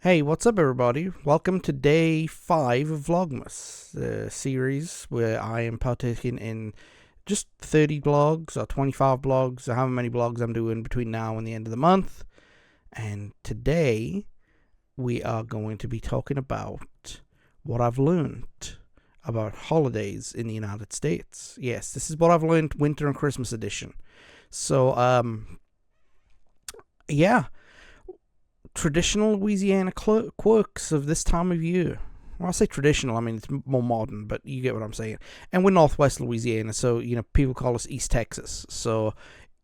Hey, what's up, everybody? Welcome to day 5 of Vlogmas, the series where I am partaking in just 30 blogs or 25 blogs or however many blogs I'm doing between now and the end of the month. And today we are going to be talking about what I've learned about holidays in the United States. Yes, this is what I've learned, Winter and Christmas edition. So, yeah. Traditional Louisiana quirks of this time of year. Well, I say traditional, I mean it's more modern, but you get what I'm saying. And we're Northwest Louisiana, so people call us East Texas. So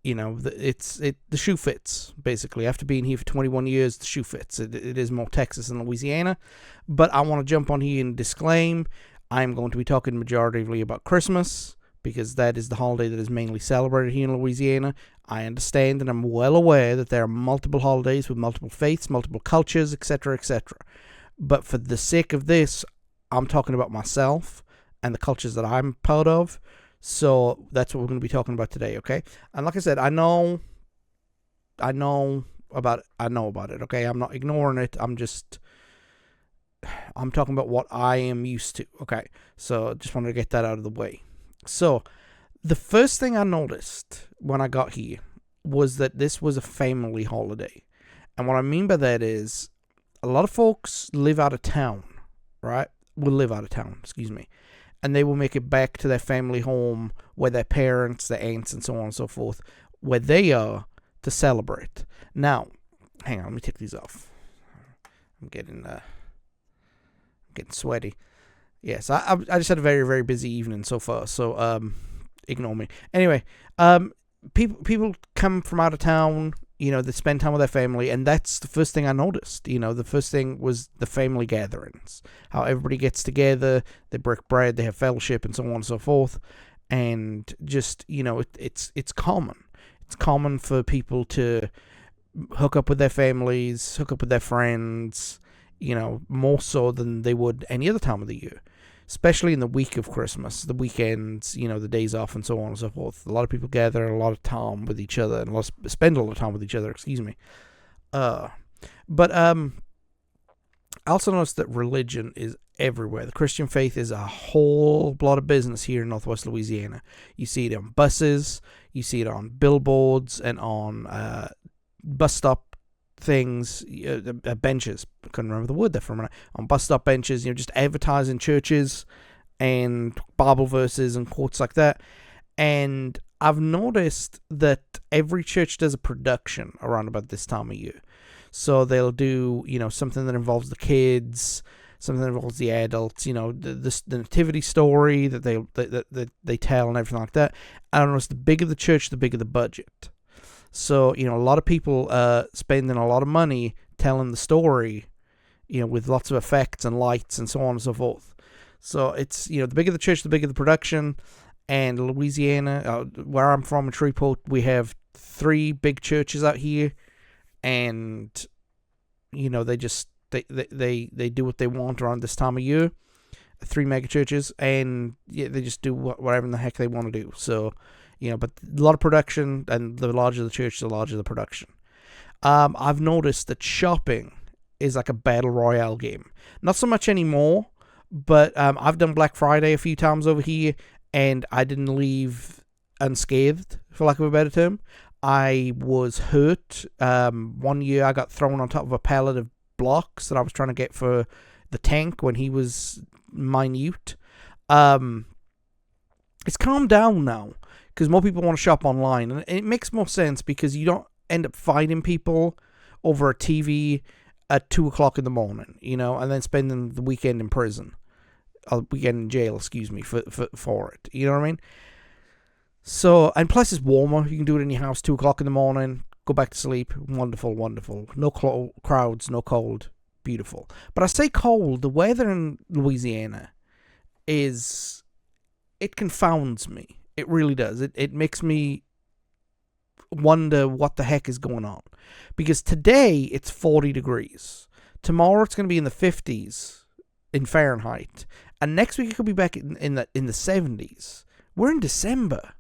the shoe fits basically. After being here for 21 years, the shoe fits. It is more Texas than Louisiana. But I want to jump on here and disclaim: I'm going to be talking majoritively about Christmas, because that is the holiday that is mainly celebrated here in Louisiana. I understand and I'm well aware that there are multiple holidays with multiple faiths, multiple cultures, etc., etc. But for the sake of this, I'm talking about myself and the cultures that I'm part of. So that's what we're going to be talking about today, okay? And like I said, I know about it, okay? I'm not ignoring it. I'm talking about what I am used to, okay? So just wanted to get that out of the way. So, the first thing I noticed when I got here was that this was a family holiday. And what I mean by that is, a lot of folks live out of town, right? Will live out of town, and they will make it back to their family home where their parents, their aunts, and so on and so forth, where they are to celebrate. Now, hang on, let me take these off. I'm getting sweaty. Yes, I just had a very, very busy evening so far, so ignore me. Anyway, people come from out of town, they spend time with their family, and that's the first thing I noticed. The first thing was the family gatherings, how everybody gets together, they break bread, they have fellowship, and so on and so forth, and just, it's common. It's common for people to hook up with their families, hook up with their friends, more so than they would any other time of the year, especially in the week of Christmas, the weekends, the days off, and so on and so forth. A lot of people gather a lot of time with each other and spend a lot of time with each other, But I also noticed that religion is everywhere. The Christian faith is a whole lot of business here in Northwest Louisiana. You see it on buses, you see it on billboards, and on bus stop things, benches. I couldn't remember the word there for a minute. On bus stop benches, just advertising churches and Bible verses and quotes like that. And I've noticed that every church does a production around about this time of year. So they'll do, something that involves the kids, something that involves the adults, the nativity story that they tell and everything like that. I noticed the bigger the church, the bigger the budget. So, a lot of people spending a lot of money telling the story, with lots of effects and lights and so on and so forth. So it's, the bigger the church, the bigger the production. And Louisiana, where I'm from in Shreveport, we have 3 big churches out here. And, they just, they do what they want around this time of year. 3 mega churches. And they just do whatever in the heck they want to do. So, but a lot of production, and the larger the church, the larger the production. I've noticed that shopping is like a battle royale game. Not so much anymore, but I've done Black Friday a few times over here, and I didn't leave unscathed, for lack of a better term. I was hurt. One year I got thrown on top of a pallet of blocks that I was trying to get for the tank when he was minute. It's calmed down now, because more people want to shop online. And it makes more sense, because you don't end up fighting people over a TV at 2 o'clock in the morning, and then spending the weekend in prison. Or weekend in jail, for it. You know what I mean? So, and plus it's warmer. You can do it in your house, 2 o'clock in the morning, go back to sleep. Wonderful, wonderful. No crowds, no cold. Beautiful. But I say cold, the weather in Louisiana it confounds me. It really does. It makes me wonder what the heck is going on. Because today it's 40 degrees. Tomorrow it's going to be in the 50s in Fahrenheit. And next week it could be back in the 70s. We're in December.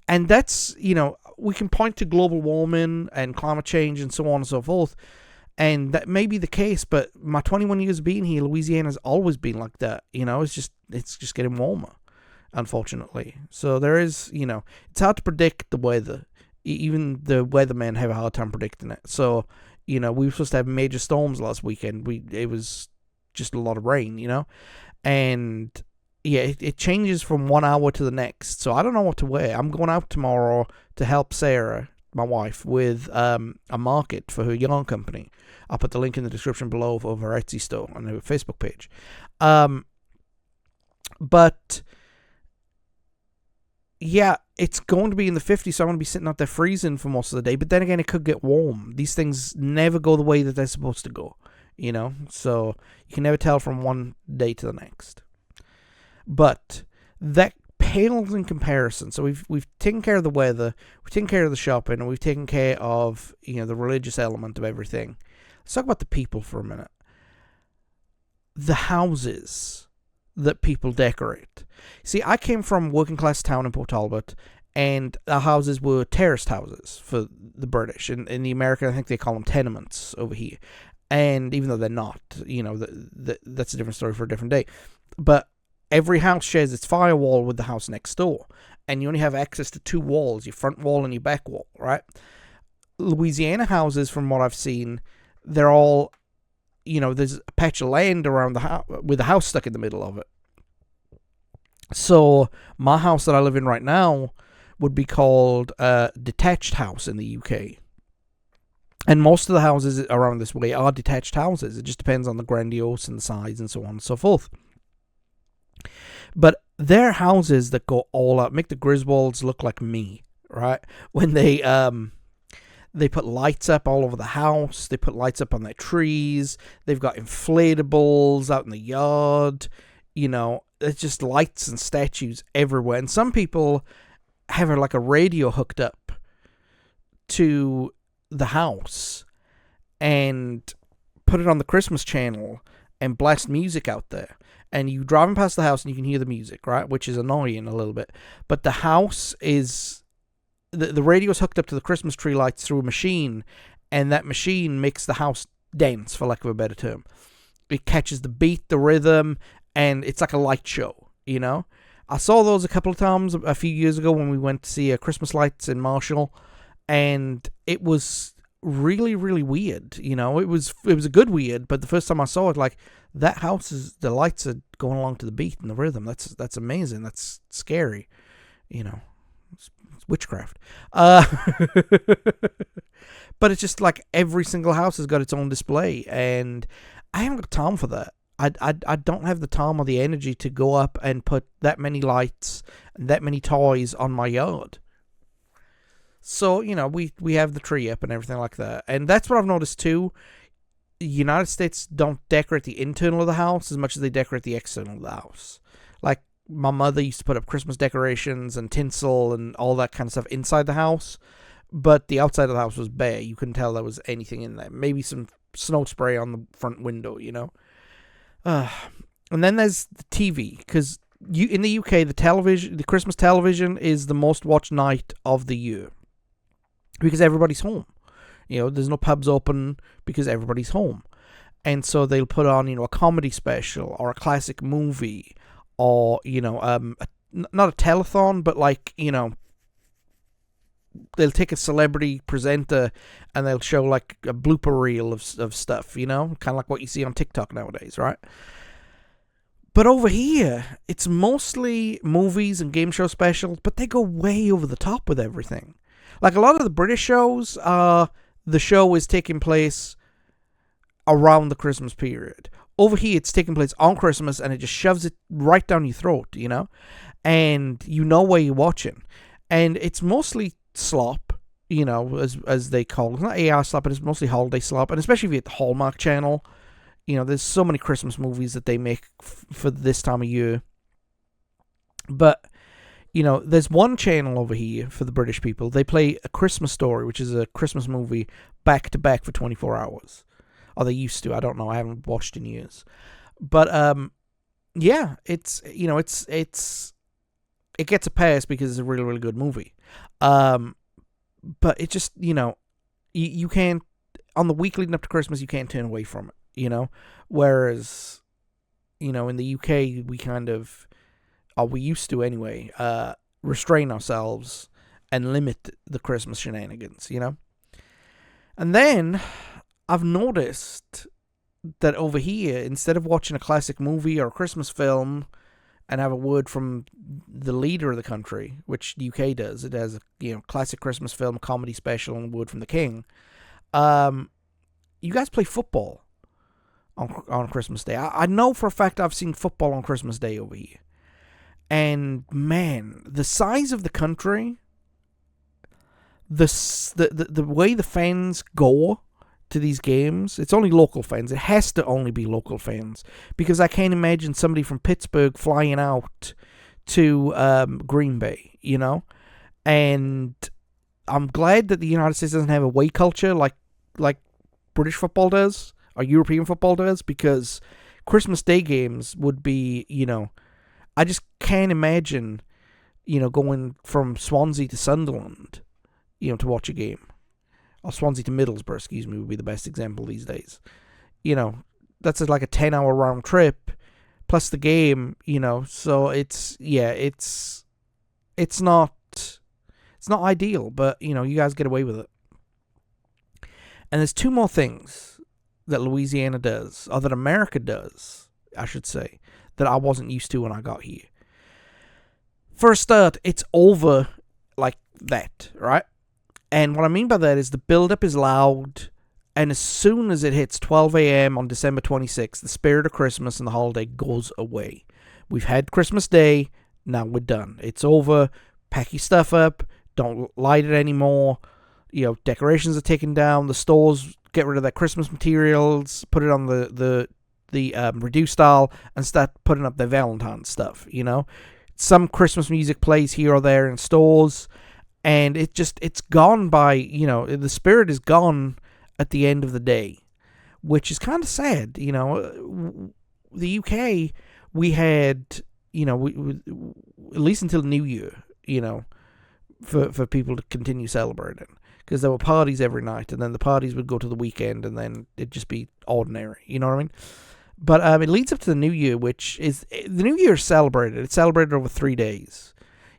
And that's, we can point to global warming and climate change and so on and so forth. And that may be the case, but my 21 years being here, Louisiana's always been like that. It's just getting warmer, unfortunately. So there is, it's hard to predict the weather. Even the weathermen have a hard time predicting it. So, we were supposed to have major storms last weekend. It was just a lot of rain, and yeah, it changes from 1 hour to the next. So I don't know what to wear. I'm going out tomorrow to help Sarah, my wife, with a market for her yarn company. I'll put the link in the description below of her Etsy store and her Facebook page. But yeah, it's going to be in the 50s, so I'm going to be sitting out there freezing for most of the day. But then again, it could get warm. These things never go the way that they're supposed to go, So you can never tell from one day to the next. But that pales in comparison. So we've taken care of the weather, we've taken care of the shopping, and we've taken care of, the religious element of everything. Let's talk about the people for a minute. The houses that people decorate. See, I came from working class town in Port Talbot, and our houses were terraced houses for the British. In the American, I think they call them tenements over here. And even though they're not, that's a different story for a different day. But every house shares its firewall with the house next door. And you only have access to two walls, your front wall and your back wall, right? Louisiana houses, from what I've seen, they're all, there's a patch of land around the house with a house stuck in the middle of it. So my house that I live in right now would be called a detached house in the UK. And most of the houses around this way are detached houses. It just depends on the grandiose and the size and so on and so forth. But they're houses that go all out, make the Griswolds look like me, right? When they put lights up all over the house, they put lights up on their trees, they've got inflatables out in the yard, it's just lights and statues everywhere. And some people have like a radio hooked up to the house and put it on the Christmas channel and blast music out there. And you driving past the house and you can hear the music, right? Which is annoying a little bit. But the house is... The radio's hooked up to the Christmas tree lights through a machine, and that machine makes the house dance, for lack of a better term. It catches the beat, the rhythm, and it's like a light show, I saw those a couple of times a few years ago when we went to see Christmas lights in Marshall, and it was really, really weird, It was a good weird, but the first time I saw it, like, that house the lights are going along to the beat and the rhythm. That's amazing. That's scary, It's witchcraft. But it's just like every single house has got its own display, and I haven't got time for that. I don't have the time or the energy to go up and put that many lights and that many toys on my yard. So, we have the tree up and everything like that. And that's what I've noticed too. The United States don't decorate the internal of the house as much as they decorate the external of the house. Like, my mother used to put up Christmas decorations and tinsel and all that kind of stuff inside the house, but the outside of the house was bare. You couldn't tell there was anything in there. Maybe some snow spray on the front window, And then there's the TV, because in the UK, the Christmas television is the most watched night of the year because everybody's home. There's no pubs open because everybody's home. And so they'll put on, a comedy special or a classic movie or, not a telethon, but like, they'll take a celebrity presenter and they'll show like a blooper reel of stuff, kind of like what you see on TikTok nowadays, right? But over here, it's mostly movies and game show specials, but they go way over the top with everything. Like a lot of the British shows, the show is taking place around the Christmas period. Over here, it's taking place on Christmas, and it just shoves it right down your throat, and you know where you're watching. And it's mostly slop, as they call it. It's not AI slop, but it's mostly holiday slop, and especially if you get the Hallmark Channel, there's so many Christmas movies that they make for this time of year. But, there's one channel over here for the British people. They play A Christmas Story, which is a Christmas movie, back to back for 24 hours. Or they used to. I don't know. I haven't watched in years. But, yeah, it's, it gets a pass because it's a really, really good movie. But it just, you can't, on the week leading up to Christmas, you can't turn away from it, Whereas, in the UK, we kind of, or we used to anyway, restrain ourselves and limit the Christmas shenanigans, And then I've noticed that over here, instead of watching a classic movie or a Christmas film and have a word from the leader of the country, which the UK does, it has a classic Christmas film, comedy special, and a word from the king. You guys play football on Christmas Day. I know for a fact I've seen football on Christmas Day over here. And man, the size of the country, the way the fans go to these games, it's only local fans. It has to only be local fans, because I can't imagine somebody from Pittsburgh flying out to Green Bay, And I'm glad that the United States doesn't have a away culture like British football does or European football does, because Christmas Day games would be, I just can't imagine, going from Swansea to Sunderland, to watch a game. Or Swansea to Middlesbrough, would be the best example these days. That's like a 10-hour round trip, plus the game, so it's not ideal, but, you guys get away with it. And there's two more things that Louisiana does, or that America does, I should say, that I wasn't used to when I got here. First start, it's over like that, right? And what I mean by that is the build-up is loud, and as soon as it hits 12 a.m. on December 26th, the spirit of Christmas and the holiday goes away. We've had Christmas Day, now we're done. It's over, pack your stuff up, don't light it anymore. Decorations are taken down, the stores get rid of their Christmas materials, put it on the reduced style, and start putting up their Valentine's stuff, Some Christmas music plays here or there in stores, and it's gone by, the spirit is gone at the end of the day, which is kind of sad. The UK, we had, at least until New Year, for people to continue celebrating, because there were parties every night, and then the parties would go to the weekend, and then it'd just be ordinary, you know what I mean? But it leads up to the New Year, which is, the New Year is celebrated. It's celebrated over 3 days.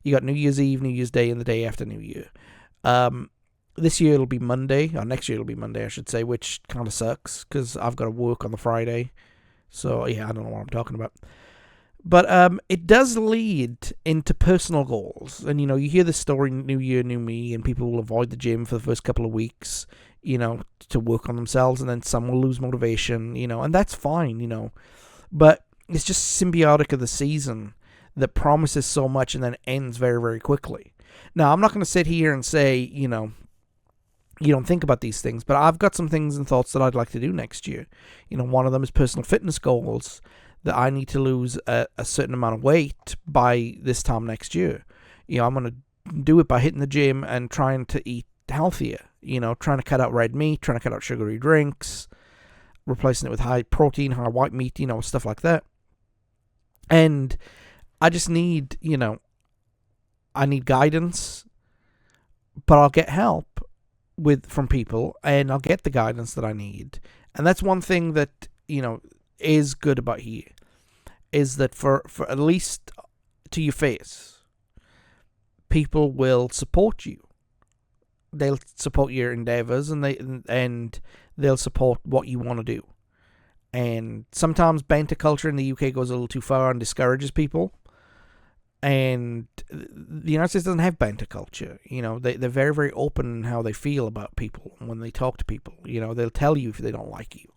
You got New Year's Eve, New Year's Day, and the day after New Year. This year it'll be Monday, or next year it'll be Monday, I should say, which kind of sucks, because I've got to work on the Friday. So, yeah, I don't know what I'm talking about. But it does lead into personal goals. And, you hear the story, New Year, New Me, and people will avoid the gym for the first couple of weeks, to work on themselves, and then some will lose motivation, and that's fine, But it's just symbiotic of the season that promises so much and then ends very, very quickly. Now, I'm not going to sit here and say, you don't think about these things, but I've got some things and thoughts that I'd like to do next year. One of them is personal fitness goals, that I need to lose a certain amount of weight by this time next year. I'm going to do it by hitting the gym and trying to eat healthier, trying to cut out red meat, trying to cut out sugary drinks, replacing it with high protein, high white meat, stuff like that. And I just need, I need guidance, but I'll get help from people, and I'll get the guidance that I need. And that's one thing that, is good about here, is that for at least to your face, people will support you. They'll support your endeavors, and they'll support what you want to do. And sometimes banter culture in the UK goes a little too far and discourages people. And the United States doesn't have banter culture. They're very, very open in how they feel about people when they talk to people. They'll tell you if they don't like you.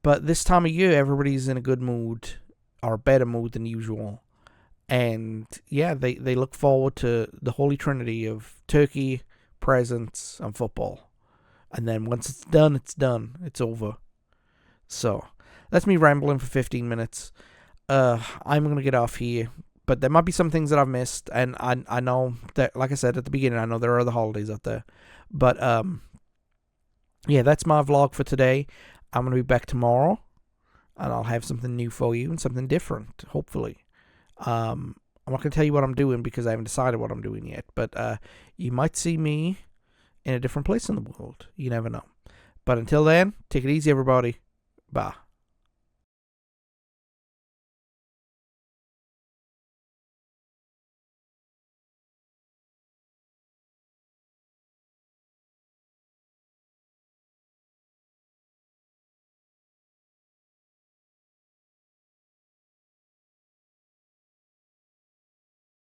But this time of year, everybody's in a good mood, or a better mood than usual. And yeah, they look forward to the holy trinity of turkey, presents, and football. And then once it's done, it's done. It's over. So, that's me rambling for 15 minutes. I'm going to get off here. But there might be some things that I've missed. And I know that, like I said at the beginning, I know there are other holidays out there. But, yeah, that's my vlog for today. I'm going to be back tomorrow. And I'll have something new for you and something different, hopefully. I'm not going to tell you what I'm doing because I haven't decided what I'm doing yet. But you might see me in a different place in the world. You never know. But until then, take it easy, everybody. Bye.